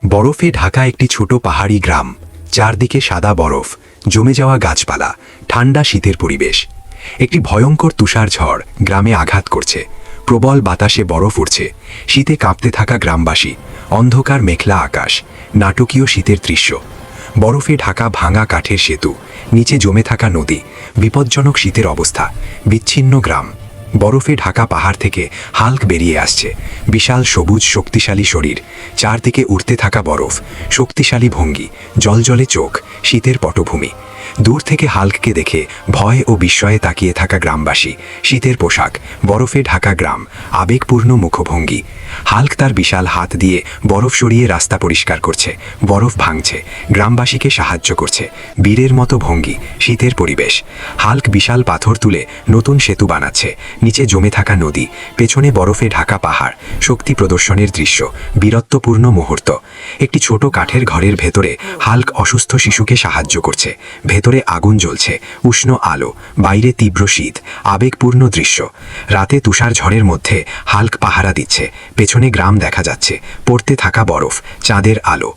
বরফে ঢাকা একটি ছোট পাহাড়ি গ্রাম। চারদিকে সাদা বরফ, জমে যাওয়া গাছপালা, ঠান্ডা শীতের পরিবেশ। একটি ভয়ঙ্কর তুষার ঝড় গ্রামে আঘাত করছে। প্রবল বাতাসে বরফ উঠছে। শীতে কাঁপতে থাকা গ্রামবাসী, অন্ধকার মেঘলা আকাশ, নাটকীয় শীতের দৃশ্য। বরফে ঢাকা ভাঙা কাঠের সেতু, নিচে জমে থাকা নদী, বিপজ্জনক শীতের অবস্থা, বিচ্ছিন্ন গ্রাম। বরফে ঢাকা পাহাড় থেকে হাল্ক বেরিয়ে আসছে, বিশাল সবুজ শক্তিশালী শরীর, চারদিকে উড়তে থাকা বরফ, শক্তিশালী ভঙ্গি, জলজলে চোখ, শীতের পটভূমি। দূর থেকে হাল্ককে দেখে ভয় ও বিস্ময়ে তাকিয়ে থাকা গ্রামবাসী, শীতের পোশাক, বরফে ঢাকা গ্রাম, আবেগপূর্ণ মুখভঙ্গি। হাল্ক তার বিশাল হাত দিয়ে বরফ সরিয়ে রাস্তা পরিষ্কার করছে, বরফ ভাঙছে, গ্রামবাসীকে সাহায্য করছে। বীরের মতো ভঙ্গি, শীতের পরিবেশ। হাল্ক বিশাল পাথর তুলে নতুন সেতু বানাচ্ছে, নিচে জমে থাকা নদী, পেছনে বরফে ঢাকা পাহাড়, শক্তি প্রদর্শনের দৃশ্য, বীরত্বপূর্ণ মুহূর্ত। একটি ছোট কাঠের ঘরের ভেতরে হাল্ক অসুস্থ শিশুকে সাহায্য করছে। ভেতরে আগুন জ্বলছে, উষ্ণ আলো, বাইরে তীব্র শীত, আবেগপূর্ণ দৃশ্য। রাতে তুষার ঝড়ের মধ্যে হাল্ক পাহারা দিচ্ছে, পেছনে গ্রাম দেখা যাচ্ছে, পড়তে থাকা বরফ, চাঁদের আলো।